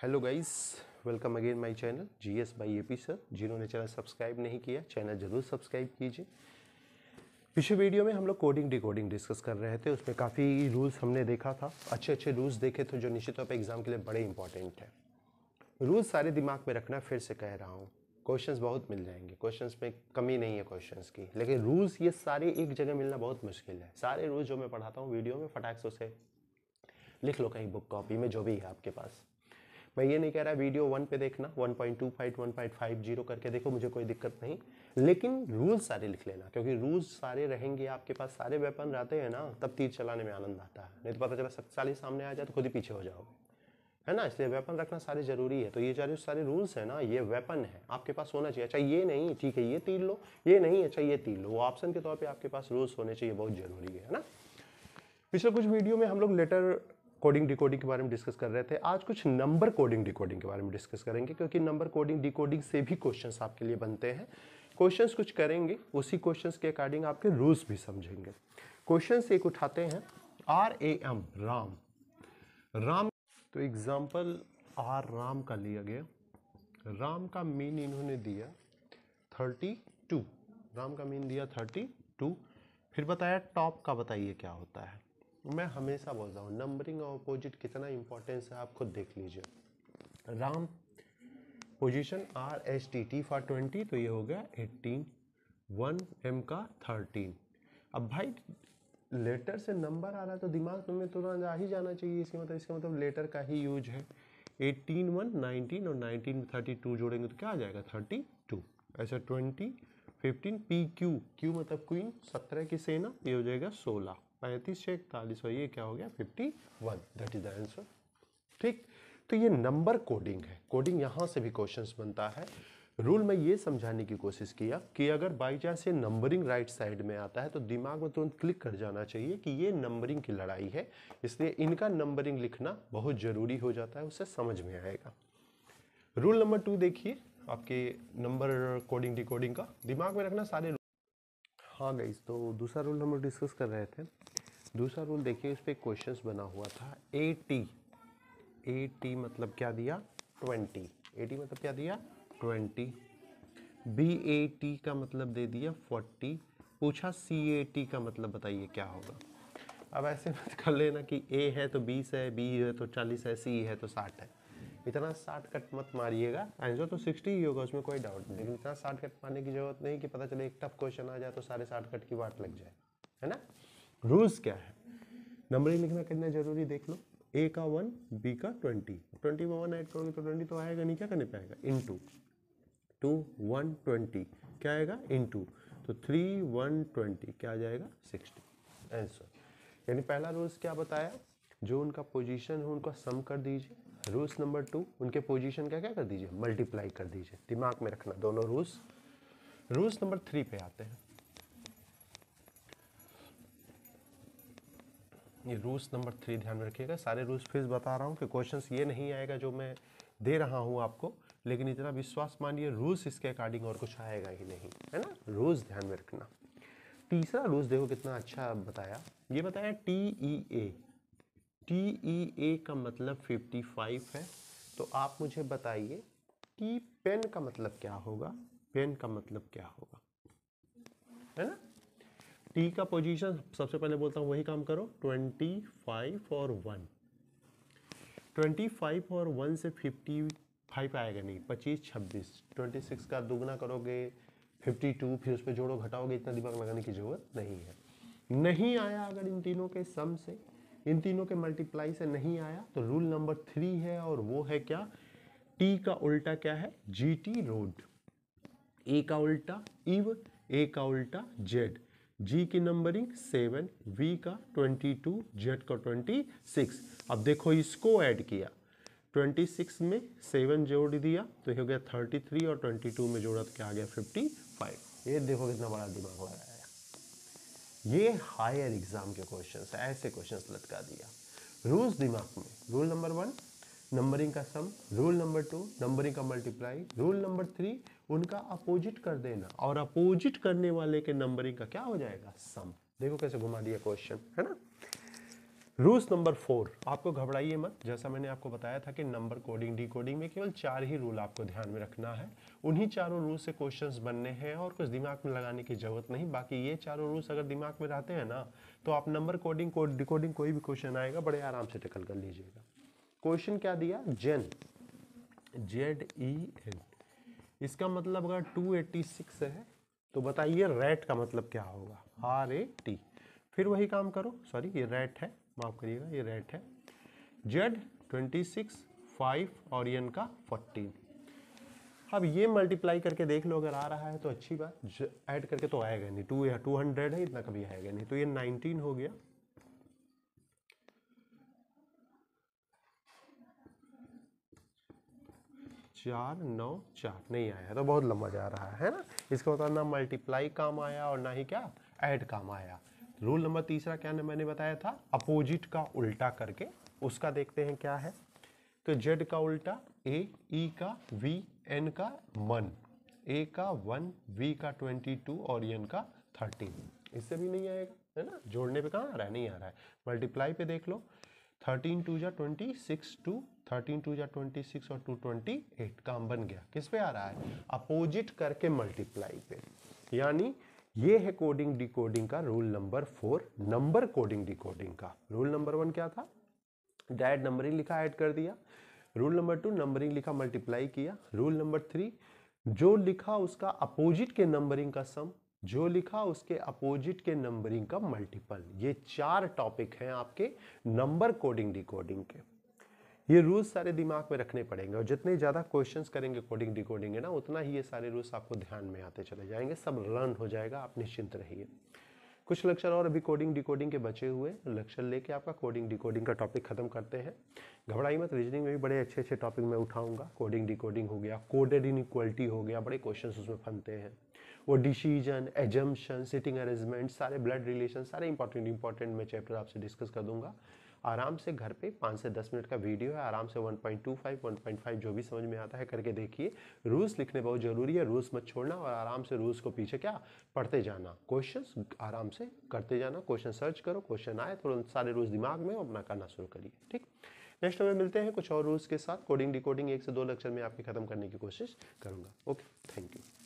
Hello guys, welcome again my channel GS by AP sir. जिन्होंने channel subscribe नहीं किया channel जरूर subscribe कीजिए। पिछले वीडियो में हम लोग कोडिंग डिकोडिंग डिस्कस कर रहे थे, उसमें काफ़ी रूल्स हमने देखा था। अच्छे रूल्स देखे थे जो निश्चित तौर पर एग्जाम के लिए बड़े इंपॉर्टेंट है। रूल्स सारे दिमाग में रखना, फिर से कह रहा हूँ। क्वेश्चंस बहुत मिल जाएंगे, क्वेश्चंस में कमी नहीं है क्वेश्चंस की, लेकिन रूल्स ये सारे एक जगह मिलना बहुत मुश्किल है। सारे रूल्स जो मैं पढ़ाता हूँ वीडियो में फटाक से उसे लिख लो कहीं बुक कॉपी में, जो भी है आपके पास। मैं ये नहीं कह रहा वीडियो 1 पे देखना, 1.25 1.50 करके देखो, मुझे कोई दिक्कत नहीं, लेकिन रूल्स सारे लिख लेना, क्योंकि रूल्स सारे रहेंगे आपके पास, सारे वेपन रहते हैं ना, तब तीर चलाने में आनंद आता है। नहीं तो पता चला शक्तिशाली सामने आ जाए तो खुद ही पीछे हो जाओगे, है ना। इसलिए वेपन रखना सारे जरूरी है। तो ये सारे रूल्स है ना, ये वेपन है, आपके पास होना चाहिए। अच्छा ये नहीं, ठीक है ये तीर लो, ये नहीं, अच्छा ये तीर लो, वो ऑप्शन के तौर पर आपके पास रूल्स होने चाहिए, बहुत जरूरी है ना। पिछले कुछ वीडियो में हम लोग लेटर कोडिंग डिकोडिंग के बारे में डिस्कस कर रहे थे। आज कुछ नंबर कोडिंग डिकोडिंग के बारे में डिस्कस करेंगे, क्योंकि नंबर कोडिंग डिकोडिंग से भी क्वेश्चंस आपके लिए बनते हैं। क्वेश्चंस कुछ करेंगे, उसी क्वेश्चंस के अकॉर्डिंग आपके रूल्स भी समझेंगे। क्वेश्चंस एक उठाते हैं, RAM राम राम। तो एग्जांपल आर राम का लिया गया। राम का मीन इन्होंने दिया 32, राम का मीन दिया 32। फिर बताया टॉप का, बताइए क्या होता है। मैं हमेशा बोलता हूँ नंबरिंग और अपोजिट कितना इंपॉर्टेंस है, आप खुद देख लीजिए। राम पोजीशन RSTT फॉर 20, तो ये हो गया 18, 1 M का 13। अब भाई लेटर से नंबर आ रहा है तो दिमाग में तुरंत आ ही जाना चाहिए, इसका मतलब लेटर का ही यूज है। 18 1 19 और 19 में 32 जोड़ेंगे तो क्या आ जाएगा 32। ऐसा 20 15 PQ, क्यू मतलब क्वीन, 17 की सेना, ये हो जाएगा 16, 35 से 41, ये क्या हो गया 51। That is the answer. ठीक, तो ये नंबर कोडिंग है। कोडिंग यहां से भी क्वेश्चंस बनता है। रूल में ये समझाने की कोशिश किया कि अगर बाई चांस ये नंबरिंग राइट साइड में आता है तो दिमाग में तुरंत क्लिक कर जाना चाहिए कि ये नंबरिंग की लड़ाई है, इसलिए इनका नंबरिंग लिखना बहुत जरूरी हो जाता है, उससे समझ में आएगा। रूल नंबर 2 देखिए, आपके नंबर कोडिंग डिकोडिंग का दिमाग में रखना सारे। हाँ गाइस, तो दूसरा रूल हम लोग डिस्कस कर रहे थे। दूसरा रूल देखिए, इस पे क्वेश्चंस बना हुआ था। AT मतलब क्या दिया 20, AT मतलब क्या दिया 20। BAT का मतलब दे दिया 40। पूछा CAT का मतलब बताइए क्या होगा। अब ऐसे मत कर लेना कि A है तो 20 है, B है तो 40 है, C है तो 60 है। इतना शॉर्ट कट मत मारिएगा, आंसर तो 60 ही होगा, उसमें कोई डाउट नहीं, लेकिन इतना शॉर्ट कट मारने की जरूरत नहीं कि पता चले एक टफ क्वेश्चन आ जाए तो सारे शॉर्ट कट की बात लग जाए, है ना। रूल्स क्या है, नंबरिंग लिखना कितना जरूरी देख लो। A का 1, B का 20, 20 में 1 ऐड करोगे तो 20 तो आएगा नहीं, क्या करने पे आएगा इनटू 2 1 20, क्या आएगा इनटू, तो 3 1 20 क्या आ जाएगा 60 आंसर। यानी पहला रूल्स क्या बताया, जो उनका पोजीशन है उनका सम कर दीजिए। रूल्स नंबर 2, उनके पोजीशन का क्या कर दीजिए मल्टीप्लाई कर दीजिए। दिमाग में रखना दोनों रूल्स। रूल्स नंबर 3 पे आते हैं। ये रूल्स नंबर 3 ध्यान में रखिएगा। सारे रूल्स फिर बता रहा हूँ कि क्वेश्चंस ये नहीं आएगा जो मैं दे रहा हूँ आपको, लेकिन इतना विश्वास मानिए रूल्स इसके अकॉर्डिंग और कुछ आएगा ही नहीं, है ना। रूल्स ध्यान में रखना। तीसरा रूल्स देखो कितना अच्छा बताया, ये बताया TEA। TEA का मतलब 55 है। तो आप मुझे बताइए कि पेन का मतलब क्या होगा, पेन का मतलब क्या होगा, है ना। टी का पोजीशन सबसे पहले बोलता हूँ वही काम करो, 25 और 1, 25 और 1 से 55 आएगा नहीं, 25 26, 26 का दुगना करोगे 52, फिर उस पर जोड़ो घटाओगे, इतना दिमाग लगाने की जरूरत नहीं है। नहीं आया अगर इन तीनों के सम से, इन तीनों के मल्टीप्लाई से नहीं आया तो रूल नंबर 3 है, और वो है क्या, टी का उल्टा क्या है GT रोड, ए का उल्टा इव, ए का उल्टा जेड, जी की नंबरिंग 7, वी का 22, जेड का 26। अब देखो इसको ऐड किया, 26 में 7 जोड़ दिया तो हो गया 33, और 22 में जोड़ा तो क्या आ गया 55। ये देखो कितना बड़ा दिमाग लगाया। ये हायर एग्जाम के क्वेश्चंस, ऐसे क्वेश्चंस लटका दिया। रूल्स दिमाग में, रूल नंबर 1 नंबरिंग का सम, रूल नंबर 2 नंबरिंग का मल्टीप्लाई, रूल नंबर 3 उनका अपोजिट कर देना, और अपोजिट करने वाले के नंबरिंग का क्या हो जाएगा सम। देखो कैसे घुमा दिया क्वेश्चन, है ना। रूल्स नंबर 4, आपको घबराइए मत। जैसा मैंने आपको बताया था कि नंबर कोडिंग डिकोडिंग में केवल 4 ही रूल आपको ध्यान में रखना है। उन्हीं चारों रूल से क्वेश्चंस बनने हैं और कुछ दिमाग में लगाने की जरूरत नहीं। बाकी ये चारों रूल्स अगर दिमाग में रहते हैं ना, तो आप नंबर कोडिंग डिकोडिंग कोई भी क्वेश्चन आएगा बड़े आराम से टैकल कर लीजिएगा। क्वेश्चन क्या दिया, जेन, ZEN, इसका मतलब अगर 286 है तो बताइए रैट का मतलब क्या होगा, RAT। फिर वही काम करो, सॉरी ये रैट है, माफ करिएगा ये रैट है। Z 26, 5 और N का 14। अब ये मल्टीप्लाई करके देख लो, अगर आ रहा है तो अच्छी बात, ऐड करके तो आएगा नहीं, 200 है, इतना कभी आएगा नहीं, तो ये 19 हो गया। चार 9 4 नहीं आया तो बहुत लंबा जा रहा है ना। इसका मतलब ना मल्टीप्लाई काम आया और ना ही क्या ऐड काम आया। रूल नंबर तीसरा क्या मैंने बताया था, अपोजिट का उल्टा करके, उसका देखते हैं क्या है। तो Z का उल्टा A, E का V, N का 1, A का 1, V का 22 और N का 13। इससे भी नहीं आएगा है ना, जोड़ने पे कहाँ आ रहा है, नहीं आ रहा है। मल्टीप्लाई पे देख लो, 13 2 जा 26, 2 13 2 जा 26 और 2 28, काम बन गया। किस पे आ रहा है, अपोजिट करके मल्टीप्लाई पे। यानी ये है कोडिंग डिकोडिंग का rule number 4, number coding decoding का। रूल नंबर 1 क्या था, डायरेक्ट नंबरिंग लिखा ऐड कर दिया। रूल नंबर 2 नंबरिंग लिखा मल्टीप्लाई किया। रूल नंबर 3 जो लिखा उसका अपोजिट के नंबरिंग का सम, जो लिखा उसके अपोजिट के नंबरिंग का मल्टीपल। ये 4 टॉपिक हैं आपके नंबर कोडिंग डिकोडिंग के। ये रूल्स सारे दिमाग में रखने पड़ेंगे और जितने ज़्यादा क्वेश्चंस करेंगे कोडिंग डिकोडिंग है ना, उतना ही ये सारे रूल्स आपको ध्यान में आते चले जाएंगे, सब लर्न हो जाएगा, आप निश्चिंत रहिए। कुछ लेक्चर और अभी कोडिंग डिकोडिंग के बचे हुए लेक्चर लेके आपका कोडिंग डिकोडिंग का टॉपिक खत्म करते हैं। घबराई मत, रीजनिंग में भी बड़े अच्छे अच्छे टॉपिक मैं उठाऊंगा। कोडिंग डिकोडिंग हो गया, कोडेड इनइक्वालिटी हो गया, बड़े क्वेश्चंस उसमें फंसते हैं। वो डिसीजन, एजम्पशन, सिटिंग अरेंजमेंट, सारे ब्लड रिलेशन, सारे इंपॉर्टेंट मैं चैप्टर आपसे डिस्कस कर दूंगा। आराम से घर पे 5 से 10 मिनट का वीडियो है, आराम से 1.25 1.5 जो भी समझ में आता है करके देखिए। रूल्स लिखने बहुत जरूरी है, रूल्स मत छोड़ना और आराम से रूल्स को पीछे क्या पढ़ते जाना, क्वेश्चंस आराम से करते जाना। क्वेश्चन सर्च करो, क्वेश्चन आए तुरंत सारे रूल्स दिमाग में अपना करना शुरू करिए। ठीक, नेक्स्ट में मिलते हैं कुछ और रूल्स के साथ। कोडिंग डिकोडिंग 1 से 2 लेक्चर में आपके खत्म करने की कोशिश करूंगा। Okay, thank you.